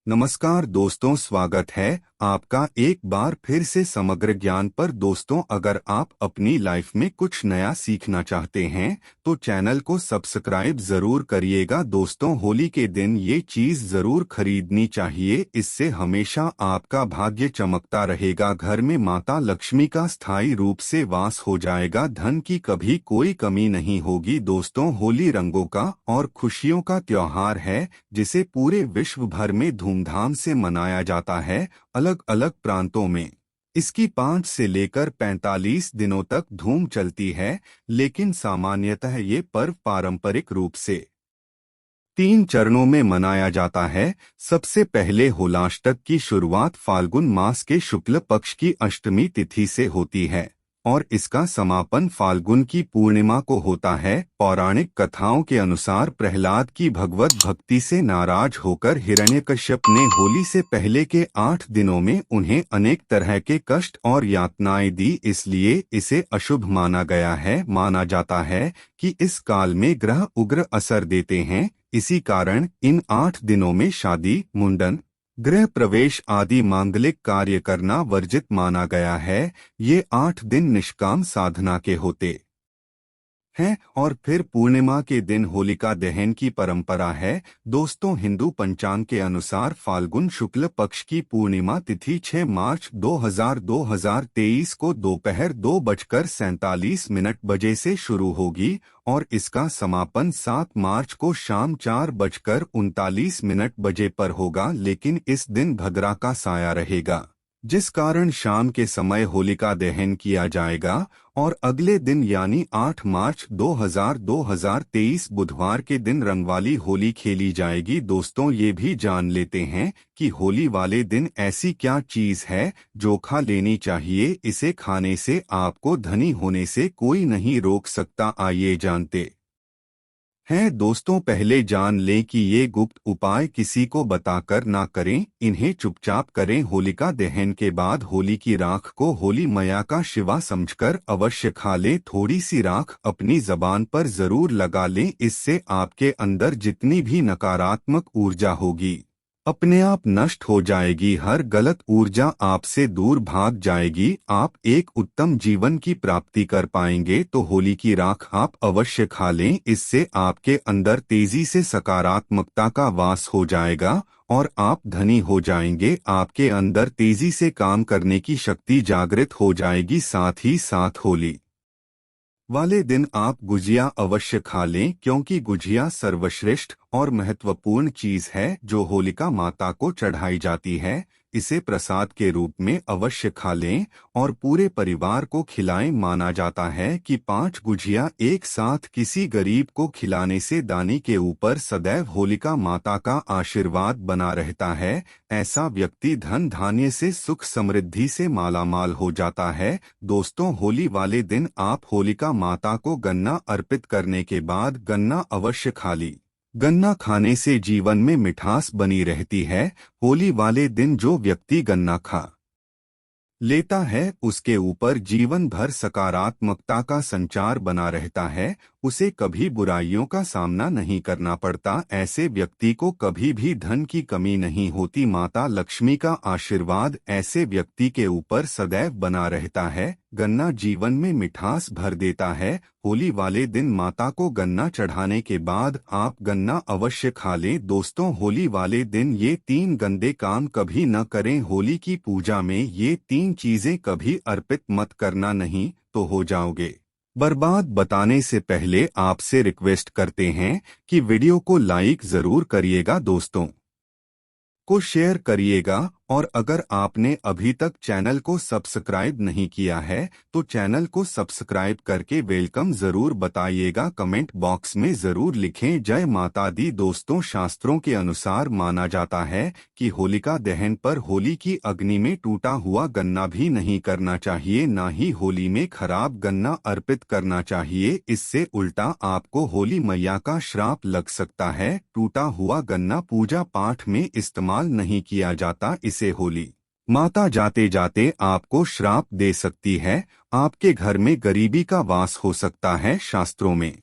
नमस्कार दोस्तों, स्वागत है आपका एक बार फिर से समग्र ज्ञान पर। दोस्तों, अगर आप अपनी लाइफ में कुछ नया सीखना चाहते हैं तो चैनल को सब्सक्राइब जरूर करिएगा। दोस्तों, होली के दिन ये चीज जरूर खरीदनी चाहिए, इससे हमेशा आपका भाग्य चमकता रहेगा। घर में माता लक्ष्मी का स्थायी रूप से वास हो जाएगा, धन की कभी कोई कमी नहीं होगी। दोस्तों, होली रंगों का और खुशियों का त्योहार है जिसे पूरे विश्व भर में धूमधाम से मनाया जाता है। अलग अलग प्रांतों में इसकी 5 से लेकर 45 दिनों तक धूम चलती है, लेकिन सामान्यतः ये पर्व पारंपरिक रूप से 3 चरणों में मनाया जाता है। सबसे पहले होलाष्टक की शुरुआत फाल्गुन मास के शुक्ल पक्ष की अष्टमी तिथि से होती है और इसका समापन फाल्गुन की पूर्णिमा को होता है। पौराणिक कथाओं के अनुसार प्रहलाद की भगवत भक्ति से नाराज होकर हिरण्यकश्यप ने होली से पहले के 8 दिनों में उन्हें अनेक तरह के कष्ट और यातनाएं दी, इसलिए इसे अशुभ माना गया है। माना जाता है कि इस काल में ग्रह उग्र असर देते हैं, इसी कारण इन 8 दिनों में शादी, मुंडन, गृह प्रवेश आदि मांगलिक कार्य करना वर्जित माना गया है। ये 8 दिन निष्काम साधना के होते हैं और फिर पूर्णिमा के दिन होलिका दहन की परंपरा है। दोस्तों, हिंदू पंचांग के अनुसार फाल्गुन शुक्ल पक्ष की पूर्णिमा तिथि 6 मार्च 2023 को दोपहर 2:47 बजे से शुरू होगी और इसका समापन 7 मार्च को शाम 4:39 बजे पर होगा, लेकिन इस दिन भद्रा का साया रहेगा, जिस कारण शाम के समय होलिका दहन किया जाएगा और अगले दिन यानी 8 मार्च 2023 बुधवार के दिन रंगवाली होली खेली जाएगी। दोस्तों, ये भी जान लेते हैं कि होली वाले दिन ऐसी क्या चीज है जो खा लेनी चाहिए। इसे खाने से आपको धनी होने से कोई नहीं रोक सकता। आइए जानते हैं। दोस्तों, पहले जान लें कि ये गुप्त उपाय किसी को बताकर ना करें, इन्हें चुपचाप करें। होलिका दहन के बाद होली की राख को होली मैया का शिवा समझकर अवश्य खा लें। थोड़ी सी राख अपनी जबान पर जरूर लगा लें, इससे आपके अंदर जितनी भी नकारात्मक ऊर्जा होगी अपने आप नष्ट हो जाएगी, हर गलत ऊर्जा आपसे दूर भाग जाएगी, आप एक उत्तम जीवन की प्राप्ति कर पाएंगे। तो होली की राख आप अवश्य खा लें, इससे आपके अंदर तेजी से सकारात्मकता का वास हो जाएगा और आप धनी हो जाएंगे। आपके अंदर तेजी से काम करने की शक्ति जागृत हो जाएगी। साथ ही साथ होली वाले दिन आप गुजिया अवश्य खा लें, क्योंकि गुजिया सर्वश्रेष्ठ और महत्वपूर्ण चीज है जो होलिका माता को चढ़ाई जाती है। इसे प्रसाद के रूप में अवश्य खा लें और पूरे परिवार को खिलाएं। माना जाता है कि 5 गुजिया एक साथ किसी गरीब को खिलाने से दानी के ऊपर सदैव होलिका माता का आशीर्वाद बना रहता है। ऐसा व्यक्ति धन धान्य से सुख समृद्धि से मालामाल हो जाता है। दोस्तों, होली वाले दिन आप होलिका माता को गन्ना अर्पित करने के बाद गन्ना अवश्य खा ली। गन्ना खाने से जीवन में मिठास बनी रहती है। होली वाले दिन जो व्यक्ति गन्ना खा लेता है उसके ऊपर जीवन भर सकारात्मकता का संचार बना रहता है, उसे कभी बुराइयों का सामना नहीं करना पड़ता। ऐसे व्यक्ति को कभी भी धन की कमी नहीं होती। माता लक्ष्मी का आशीर्वाद ऐसे व्यक्ति के ऊपर सदैव बना रहता है। गन्ना जीवन में मिठास भर देता है। होली वाले दिन माता को गन्ना चढ़ाने के बाद आप गन्ना अवश्य खा लें। दोस्तों, होली वाले दिन ये 3 गंदे काम कभी न करें। होली की पूजा में ये 3 चीजें कभी अर्पित मत करना, नहीं तो हो जाओगे बर्बाद। बताने से पहले आपसे रिक्वेस्ट करते हैं कि वीडियो को लाइक जरूर करिएगा, दोस्तों को शेयर करिएगा और अगर आपने अभी तक चैनल को सब्सक्राइब नहीं किया है तो चैनल को सब्सक्राइब करके वेलकम जरूर बताइएगा। कमेंट बॉक्स में जरूर लिखें जय माता दी। दोस्तों, शास्त्रों के अनुसार माना जाता है कि होलिका दहन पर होली की अग्नि में टूटा हुआ गन्ना भी नहीं करना चाहिए, ना ही होली में खराब गन्ना अर्पित करना चाहिए। इससे उल्टा आपको होली मैया का श्राप लग सकता है। टूटा हुआ गन्ना पूजा पाठ में इस्तेमाल नहीं किया जाता, इसे होली माता जाते जाते आपको श्राप दे सकती है। आपके घर में गरीबी का वास हो सकता है। शास्त्रों में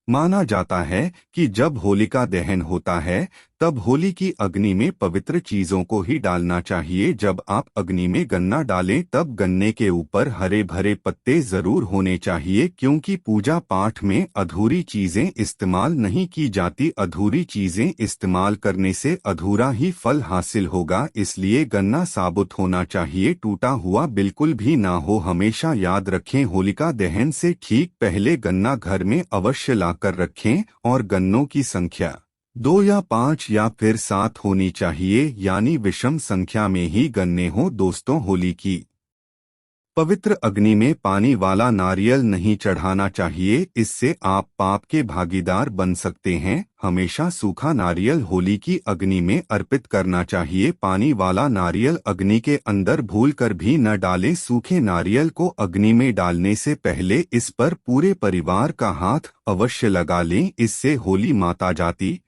माना जाता है कि जब होलिका दहन होता है तब होली की अग्नि में पवित्र चीजों को ही डालना चाहिए। जब आप अग्नि में गन्ना डालें तब गन्ने के ऊपर हरे भरे पत्ते जरूर होने चाहिए, क्योंकि पूजा पाठ में अधूरी चीजें इस्तेमाल नहीं की जाती। अधूरी चीजें इस्तेमाल करने से अधूरा ही फल हासिल होगा, इसलिए गन्ना साबुत होना चाहिए, टूटा हुआ बिल्कुल भी ना हो। हमेशा याद रखें, होलिका दहन से ठीक पहले गन्ना घर में अवश्य लाकर रखें और गन्नों की संख्या 2 या 5 या फिर 7 होनी चाहिए, यानी विषम संख्या में ही गन्ने हो। दोस्तों, होली की पवित्र अग्नि में पानी वाला नारियल नहीं चढ़ाना चाहिए, इससे आप पाप के भागीदार बन सकते हैं। हमेशा सूखा नारियल होली की अग्नि में अर्पित करना चाहिए। पानी वाला नारियल अग्नि के अंदर भूलकर भी न डालें। सूखे नारियल को अग्नि में डालने से पहले इस पर पूरे परिवार का हाथ अवश्य लगा लें, इससे होली माता जाति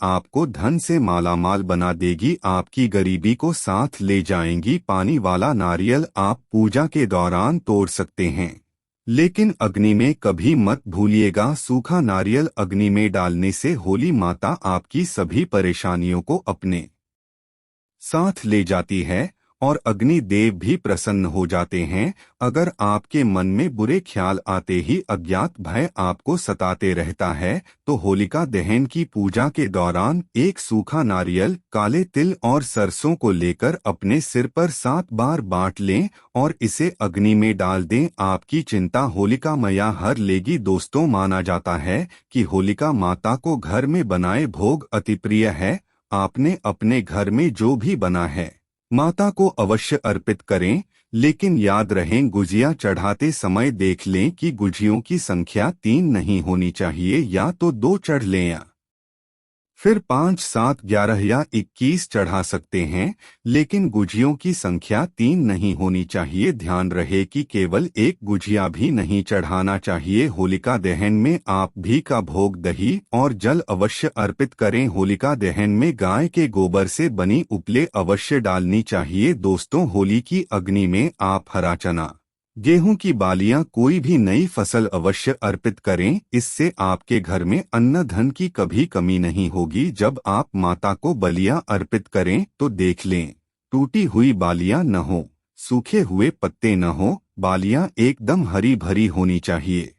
आपको धन से मालामाल बना देगी, आपकी गरीबी को साथ ले जाएंगी। पानी वाला नारियल आप पूजा के दौरान तोड़ सकते हैं, लेकिन अग्नि में कभी मत भूलिएगा। सूखा नारियल अग्नि में डालने से होली माता आपकी सभी परेशानियों को अपने साथ ले जाती है और अग्नि देव भी प्रसन्न हो जाते हैं। अगर आपके मन में बुरे ख्याल आते ही अज्ञात भय आपको सताते रहता है, तो होलिका दहन की पूजा के दौरान एक सूखा नारियल, काले तिल और सरसों को लेकर अपने सिर पर 7 बार बांट लें और इसे अग्नि में डाल दें। आपकी चिंता होलिका मैया हर लेगी। दोस्तों, माना जाता है कि होलिका माता को घर में बनाए भोग अति प्रिय है। आपने अपने घर में जो भी बना है माता को अवश्य अर्पित करें, लेकिन याद रहें, गुजिया चढ़ाते समय देख लें कि गुजियों की संख्या 3 नहीं होनी चाहिए, या तो 2 चढ़ लें या फिर 5, 7, 11 या 21 चढ़ा सकते हैं, लेकिन गुजियों की संख्या 3 नहीं होनी चाहिए। ध्यान रहे कि केवल एक गुजिया भी नहीं चढ़ाना चाहिए। होलिका दहन में आप घी का भोग, दही और जल अवश्य अर्पित करें। होलिका दहन में गाय के गोबर से बनी उपले अवश्य डालनी चाहिए। दोस्तों, होली की अग्नि में आप हरा चना, गेहूं की बालियां, कोई भी नई फसल अवश्य अर्पित करें, इससे आपके घर में अन्न धन की कभी कमी नहीं होगी। जब आप माता को बलियां अर्पित करें तो देख लें टूटी हुई बालियां न हो, सूखे हुए पत्ते न हो, बालियां एकदम हरी भरी होनी चाहिए।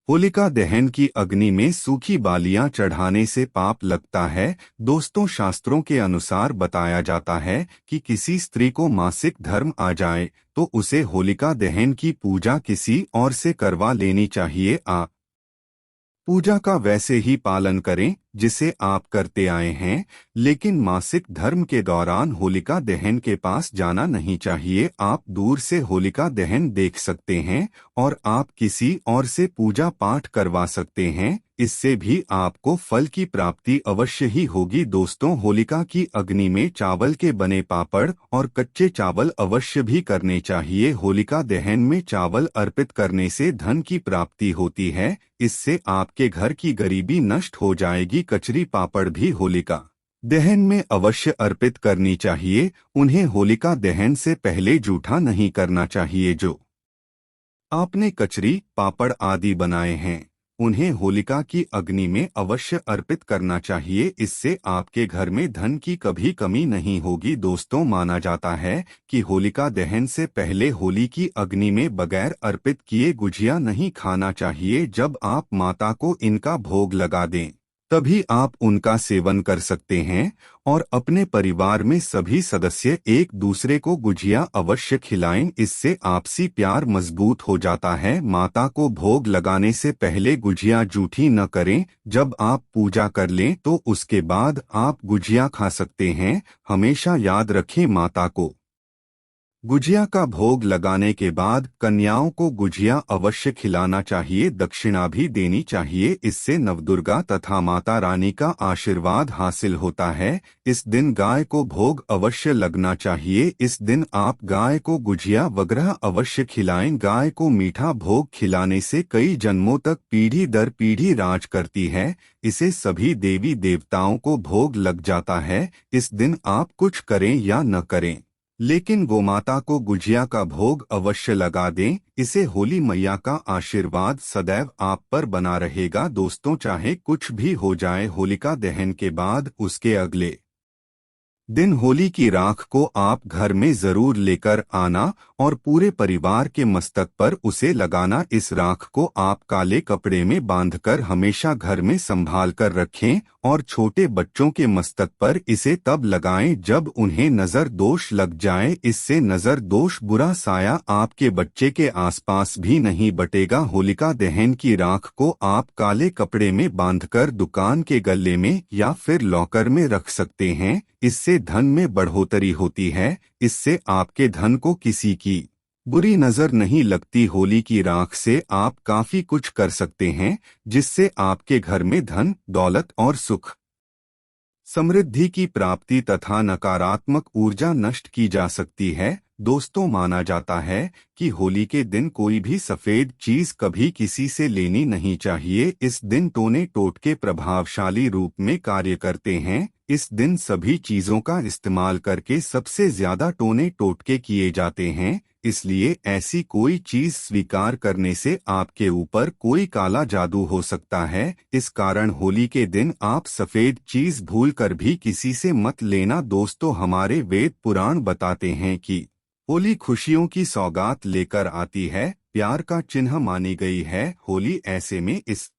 होलिका दहन की अग्नि में सूखी बालियां चढ़ाने से पाप लगता है। दोस्तों, शास्त्रों के अनुसार बताया जाता है कि किसी स्त्री को मासिक धर्म आ जाए तो उसे होलिका दहन की पूजा किसी और से करवा लेनी चाहिए। पूजा का वैसे ही पालन करें जिसे आप करते आए हैं, लेकिन मासिक धर्म के दौरान होलिका दहन के पास जाना नहीं चाहिए। आप दूर से होलिका दहन देख सकते हैं और आप किसी और से पूजा पाठ करवा सकते हैं, इससे भी आपको फल की प्राप्ति अवश्य ही होगी। दोस्तों, होलिका की अग्नि में चावल के बने पापड़ और कच्चे चावल अवश्य भी करने चाहिए। होलिका दहन में चावल अर्पित करने से धन की प्राप्ति होती है, इससे आपके घर की गरीबी नष्ट हो जाएगी। कचरी पापड़ भी होलिका दहन में अवश्य अर्पित करनी चाहिए। उन्हें होलिका दहन से पहले जूठा नहीं करना चाहिए। जो आपने कचरी पापड़ आदि बनाए हैं, उन्हें होलिका की अग्नि में अवश्य अर्पित करना चाहिए, इससे आपके घर में धन की कभी कमी नहीं होगी। दोस्तों, माना जाता है कि होलिका दहन से पहले होली की अग्नि में बगैर अर्पित किए गुजिया नहीं खाना चाहिए। जब आप माता को इनका भोग लगा दें तभी आप उनका सेवन कर सकते हैं और अपने परिवार में सभी सदस्य एक दूसरे को गुजिया अवश्य खिलाएं, इससे आपसी प्यार मजबूत हो जाता है। माता को भोग लगाने से पहले गुजिया जूठी न करें। जब आप पूजा कर लें तो उसके बाद आप गुजिया खा सकते हैं। हमेशा याद रखें, माता को गुजिया का भोग लगाने के बाद कन्याओं को गुजिया अवश्य खिलाना चाहिए, दक्षिणा भी देनी चाहिए। इससे नवदुर्गा तथा माता रानी का आशीर्वाद हासिल होता है। इस दिन गाय को भोग अवश्य लगना चाहिए। इस दिन आप गाय को गुजिया वगैरह अवश्य खिलाएं। गाय को मीठा भोग खिलाने से कई जन्मों तक पीढ़ी दर पीढ़ी राज करती है। इसे सभी देवी देवताओं को भोग लग जाता है। इस दिन आप कुछ करें या न करें, लेकिन गोमाता को गुजिया का भोग अवश्य लगा दें। इसे होली मैया का आशीर्वाद सदैव आप पर बना रहेगा। दोस्तों, चाहे कुछ भी हो जाए, होलिका दहन के बाद उसके अगले दिन होली की राख को आप घर में जरूर लेकर आना और पूरे परिवार के मस्तक पर उसे लगाना। इस राख को आप काले कपड़े में बांधकर हमेशा घर में संभाल कर रखें और छोटे बच्चों के मस्तक पर इसे तब लगाएं जब उन्हें नजर दोष लग जाए। इससे नजर दोष, बुरा साया आपके बच्चे के आसपास भी नहीं बटेगा। होलिका दहन की राख को आप काले कपड़े में बांधकर दुकान के गल्ले में या फिर लॉकर में रख सकते हैं। इससे धन में बढ़ोतरी होती है। इससे आपके धन को किसी की बुरी नजर नहीं लगती। होली की राख से आप काफी कुछ कर सकते हैं, जिससे आपके घर में धन, दौलत और सुख, समृद्धि की प्राप्ति तथा नकारात्मक ऊर्जा नष्ट की जा सकती है। दोस्तों, माना जाता है कि होली के दिन कोई भी सफेद चीज कभी किसी से लेनी नहीं चाहिए। इस दिन टोने टोटके प्रभावशाली रूप में कार्य करते हैं। इस दिन सभी चीजों का इस्तेमाल करके सबसे ज्यादा टोने टोटके किए जाते हैं। इसलिए ऐसी कोई चीज स्वीकार करने से आपके ऊपर कोई काला जादू हो सकता है। इस कारण होली के दिन आप सफेद चीज भूलकर भी किसी से मत लेना। दोस्तों, हमारे वेद पुराण बताते हैं कि होली खुशियों की सौगात लेकर आती है, प्यार का चिन्ह मानी गई है। होली ऐसे में इस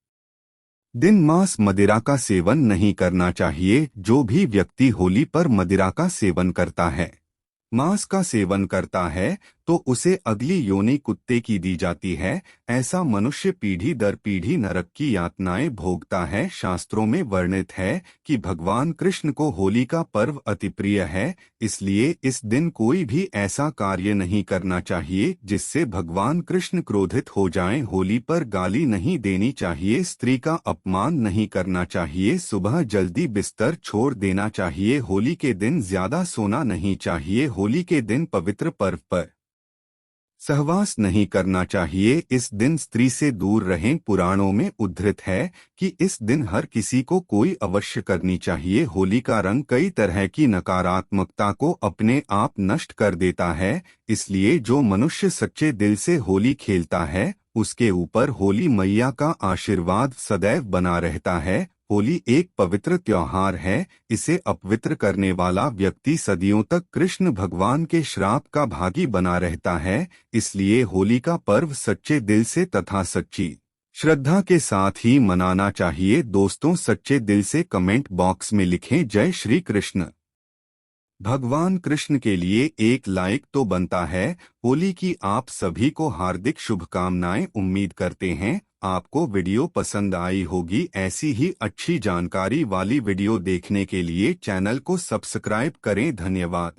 दिन मांस मदिरा का सेवन नहीं करना चाहिए। जो भी व्यक्ति होली पर मदिरा का सेवन करता है, मांस का सेवन करता है, तो उसे अगली योनि कुत्ते की दी जाती है। ऐसा मनुष्य पीढ़ी दर पीढ़ी नरक की यातनाएं भोगता है। शास्त्रों में वर्णित है कि भगवान कृष्ण को होली का पर्व अति प्रिय है। इसलिए इस दिन कोई भी ऐसा कार्य नहीं करना चाहिए जिससे भगवान कृष्ण क्रोधित हो जाएं। होली पर गाली नहीं देनी चाहिए, स्त्री का अपमान नहीं करना चाहिए, सुबह जल्दी बिस्तर छोड़ देना चाहिए। होली के दिन ज्यादा सोना नहीं चाहिए। होली के दिन पवित्र पर्व पर सहवास नहीं करना चाहिए। इस दिन स्त्री से दूर रहें। पुराणों में उद्धृत है कि इस दिन हर किसी को कोई अवश्य करनी चाहिए। होली का रंग कई तरह की नकारात्मकता को अपने आप नष्ट कर देता है। इसलिए जो मनुष्य सच्चे दिल से होली खेलता है, उसके ऊपर होली मैया का आशीर्वाद सदैव बना रहता है। होली एक पवित्र त्योहार है। इसे अपवित्र करने वाला व्यक्ति सदियों तक कृष्ण भगवान के श्राप का भागी बना रहता है। इसलिए होली का पर्व सच्चे दिल से तथा सच्ची श्रद्धा के साथ ही मनाना चाहिए। दोस्तों, सच्चे दिल से कमेंट बॉक्स में लिखें जय श्री कृष्ण। भगवान कृष्ण के लिए एक लाइक तो बनता है। होली की आप सभी को हार्दिक शुभकामनाएं। उम्मीद करते हैं आपको वीडियो पसंद आई होगी। ऐसी ही अच्छी जानकारी वाली वीडियो देखने के लिए चैनल को सब्सक्राइब करें। धन्यवाद।